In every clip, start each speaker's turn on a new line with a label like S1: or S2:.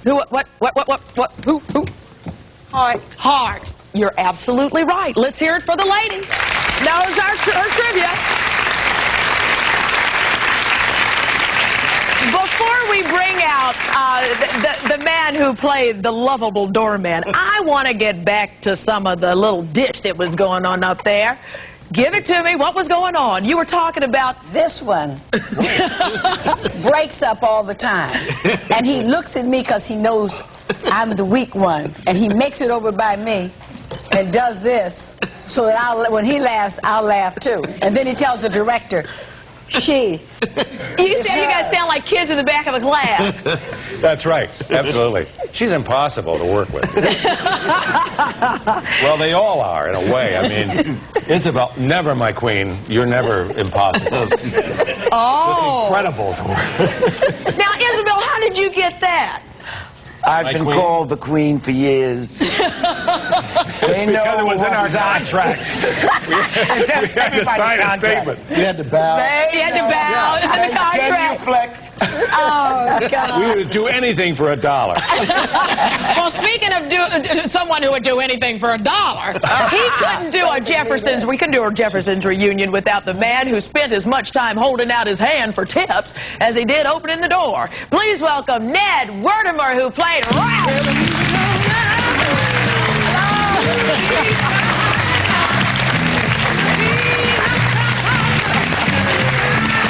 S1: Who? Heart. You're absolutely right. Let's hear it for the lady. Knows our trivia. Before we bring out the man who played the lovable doorman, I want to get back to some of the little dish that was going on up there. Give it to me. What was going on? You were talking about...
S2: This one breaks up all the time. And he looks at me because he knows I'm the weak one. And he makes it over by me and does this so that when he laughs, I'll laugh too. And then he tells the director, she.
S1: You said you guys sound like kids in the back of a class.
S3: That's right. Absolutely. She's impossible to work with. Well, they all are, in a way. I mean, Isabel, never my queen. You're never impossible.
S1: Oh.
S3: Just incredible to work.
S1: Now, Isabel, how did you get that?
S4: I've been called the queen for years.
S3: It's because it was in our contract. we had to sign a statement.
S5: You had to bow.
S1: You had to bow. It was in the contract.
S4: Flex.
S1: Oh, God.
S3: We would do anything for $1.
S1: Well, speaking of someone who would do anything for $1, he couldn't do a Jeffersons. We couldn't do a Jeffersons reunion without the man who spent as much time holding out his hand for tips as he did opening the door. Please welcome Ned Werdimer, who played Ralph.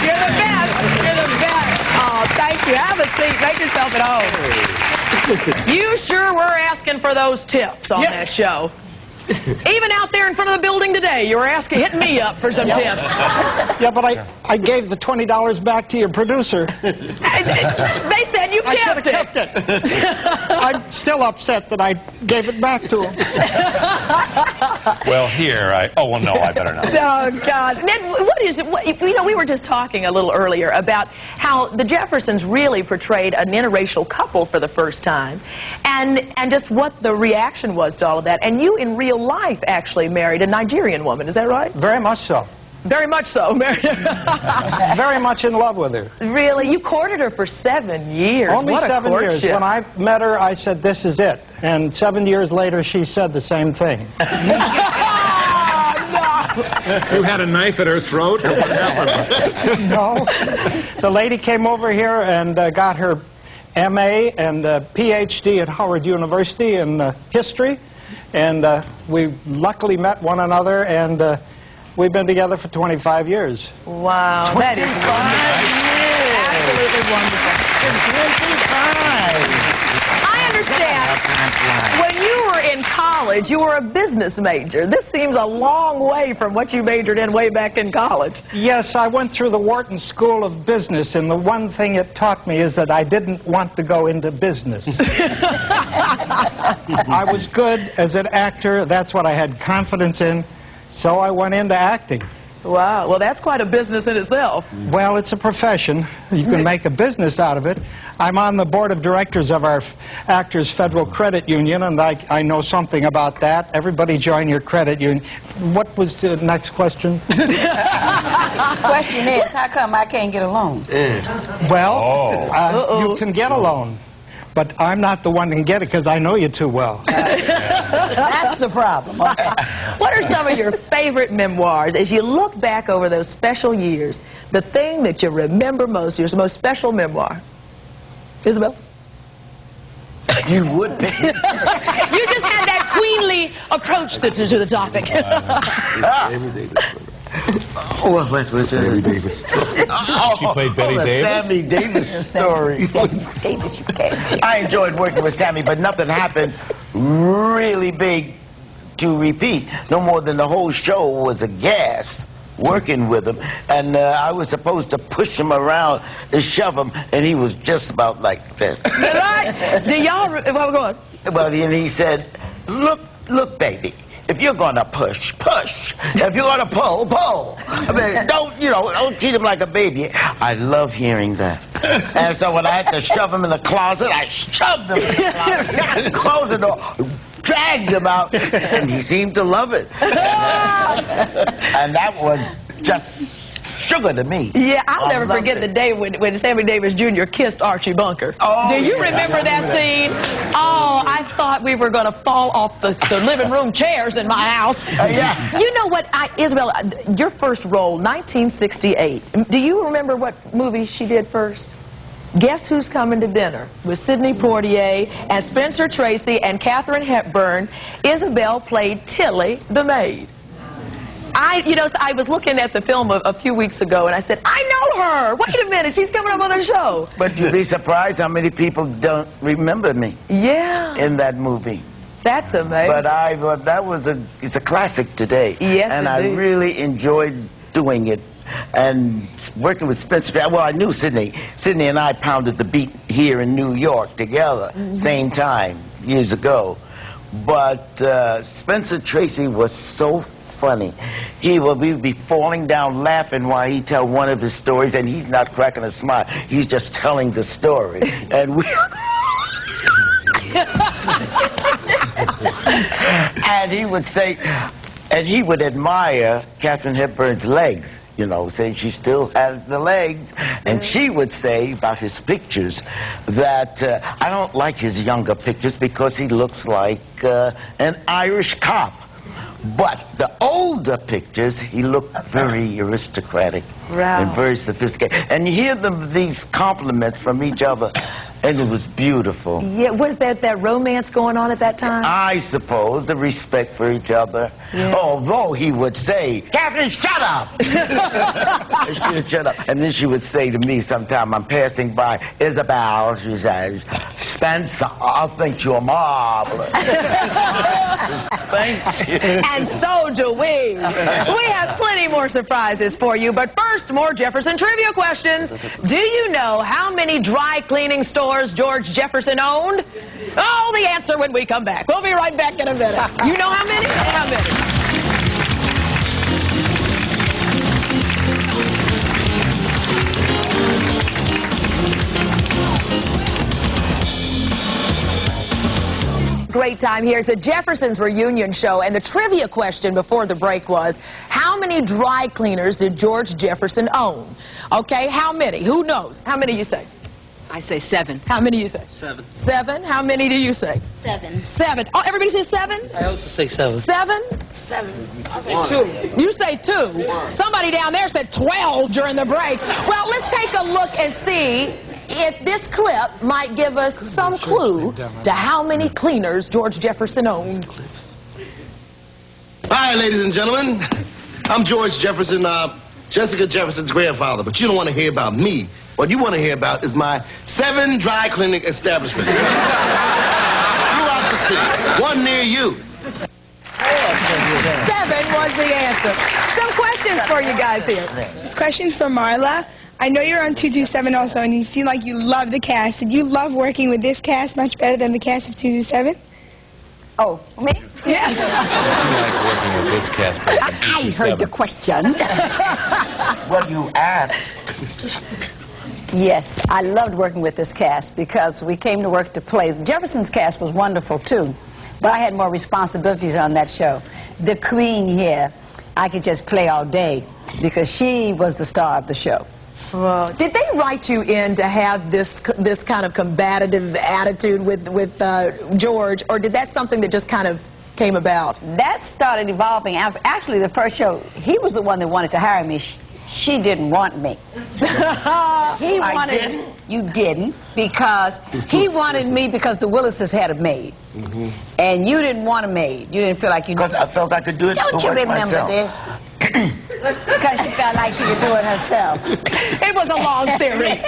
S1: You're the best. You're the best. Oh, thank you. Have a seat. Make yourself at home. You sure were asking for those tips on that show. Even out there in front of the building today, you were hitting me up for some tips.
S6: Yeah, but I gave the $20 back to your producer.
S1: They said you kept
S6: it. I'm still upset that I gave it back to him.
S3: Well, here, oh, well, no, I better not.
S1: Oh, gosh. Ned, what is it? You know, we were just talking a little earlier about how the Jeffersons really portrayed an interracial couple for the first time, and just what the reaction was to all of that. And you, in real life, actually married a Nigerian woman, is that right?
S6: Very much so.
S1: Very much so.
S6: Very much in love with her.
S1: Really? You courted her for 7 years.
S6: Only
S1: what
S6: 7 years.
S1: When
S6: I met her, I said, this is it. And 7 years later, she said the same thing.
S1: Oh, no.
S3: You had a knife at her throat? Or what happened?
S6: No. The lady came over here and got her M.A. and Ph.D. at Howard University in history. And we luckily met one another, and we've been together for 25 years.
S1: Wow, that is wonderful. Absolutely wonderful. I understand. When you were in college, you were a business major. This seems a long way from what you majored in way back in college.
S6: Yes, I went through the Wharton School of Business, and the one thing it taught me is that I didn't want to go into business. I was good as an actor. That's what I had confidence in. So I went into acting.
S1: Wow. Well, that's quite a business in itself.
S6: Well, it's a profession. You can make a business out of it. I'm on the board of directors of our Actors Federal Credit Union, and I know something about that. Everybody join your credit union. What was the next question?
S2: Question is, how come I can't get a loan?
S6: Well, you can get a loan. But I'm not the one that can get it because I know you too well.
S2: That's the problem. Okay.
S1: What are some of your favorite memoirs? As you look back over those special years, the thing that you remember most, your most special memoir? Isabel?
S4: You would be.
S1: You just had that queenly approach to the topic.
S4: Oh, what was
S5: Sammy Davis story.
S3: She played Betty Davis?
S4: Sammy Davis story.
S2: Davis, you can't.
S4: I enjoyed working with Sammy, but nothing happened really big to repeat. No more than the whole show was a gas working with him. And I was supposed to push him around and shove him, and he was just about like this.
S1: Right? Do y'all... Well, go on.
S4: Well, and he said, look, baby. If you're gonna push, push. If you're gonna pull, pull. I mean, don't treat him like a baby. I love hearing that. And so when I had to shove him in the closet, I shoved him in the closet, closed the door, dragged him out, and he seemed to love it. And that was just sugar to me.
S1: Yeah, I'll never forget the day when Sammy Davis Jr. kissed Archie Bunker.
S4: Oh,
S1: do you
S4: yes,
S1: remember that scene? Oh, I thought we were going to fall off the living room chairs in my house.
S4: Yeah.
S1: You know what, Isabel, your first role, 1968. Do you remember what movie she did first? Guess Who's Coming to Dinner with Sidney Poitier and Spencer Tracy and Katharine Hepburn. Isabel played Tilly the maid. I was looking at the film a few weeks ago, and I said, I know her! Wait a minute, she's coming up on the show.
S4: But you'd be surprised how many people don't remember me.
S1: Yeah.
S4: In that movie.
S1: That's amazing.
S4: But it's a classic today.
S1: Yes,
S4: and
S1: indeed.
S4: I really enjoyed doing it. And working with Spencer, well, I knew Sidney. Sidney and I pounded the beat here in New York together, same time, years ago. But Spencer Tracy was so funny. We would be falling down laughing while he tell one of his stories, and he's not cracking a smile. He's just telling the story. And we... and he would say, and he would admire Katharine Hepburn's legs, you know, saying she still has the legs. And she would say about his pictures that I don't like his younger pictures because he looks like an Irish cop. But the older pictures, he looked very aristocratic and very sophisticated. And you hear these compliments from each other, and it was beautiful.
S1: Yeah, was that romance going on at that time?
S4: I suppose, the respect for each other. Yeah. Although he would say, Katharine, shut up! She would shut up. And then she would say to me sometime, I'm passing by, Isabel, she says, Spencer, I think you're marvelous. Thank you.
S1: And so do we. We have plenty more surprises for you, but first, more Jefferson trivia questions. Do you know how many dry cleaning stores George Jefferson owned? Oh, the answer when we come back. We'll be right back in a minute. You know how many? How many? Great time here. It's the Jeffersons Reunion show, and the trivia question before the break was, how many dry cleaners did George Jefferson own? Okay, how many? Who knows? How many you say?
S5: I say 7.
S1: How many you say?
S7: 7.
S1: 7? How many do you say?
S5: 7.
S1: 7. Oh, everybody says 7?
S7: I also say 7.
S1: 7?
S5: 7.
S7: I say 2.
S1: You say 2. Somebody down there said 12 during the break. Well, let's take a look and see if this clip might give us some clue to how many cleaners George Jefferson owned.
S8: Hi, ladies and gentlemen. I'm George Jefferson, Jessica Jefferson's grandfather, but you don't want to hear about me. What you want to hear about is my 7 dry cleaning establishments throughout the city. One near you.
S1: 7 was the answer. Some questions for you guys here.
S9: This question's for Marla. I know you're on 227 also, and you seem like you love the cast. Did you love working with this cast much better than the cast of 227?
S2: Oh, me?
S9: Yes.
S3: Working with this cast.
S2: I heard the question.
S4: What you asked.
S2: Yes, I loved working with this cast because we came to work to play. Jefferson's cast was wonderful, too, but I had more responsibilities on that show. The queen here, I could just play all day because she was the star of the show.
S1: Did they write you in to have this kind of combative attitude with George, or did that something that just kind of came about?
S2: That started evolving. Actually, the first show, he was the one that wanted to hire me. She didn't want me. He wanted... You didn't, because he wanted me because the Willises had a maid. And you didn't want a maid. You didn't feel like you...
S4: Because I felt I could do it.
S2: Don't you remember this? Because she felt like she could do it herself.
S1: It was a long series.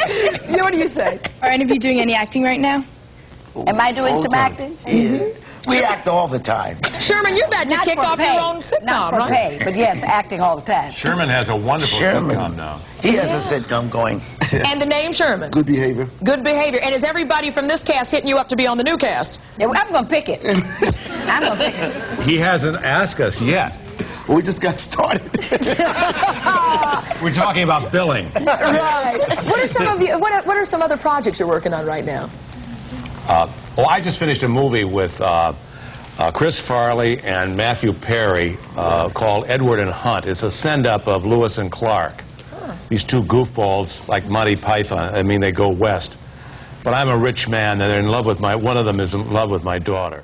S1: What do you say?
S9: Are any of you doing any acting right now?
S2: Am I doing some acting?
S4: We act all the time.
S1: Sherman, you're about to kick off your own sitcom,
S2: Not for
S1: right?
S2: pay, but yes, acting all the time.
S3: Sherman has a wonderful sitcom now.
S4: He has a sitcom going.
S1: And the name Sherman?
S8: Good behavior.
S1: Good behavior. And is everybody from this cast hitting you up to be on the new cast?
S2: Yeah, I'm going to pick it. I'm going to pick it.
S3: He hasn't asked us yet.
S8: We just got started.
S3: We're talking about billing.
S1: Right. What are some of you? What are some other projects you're working on right now?
S3: Well, I just finished a movie with Chris Farley and Matthew Perry called Edward and Hunt. It's a send-up of Lewis and Clark. these two goofballs like Monty Python. I mean, they go west. But I'm a rich man, and they're in love with one of them is in love with my daughter.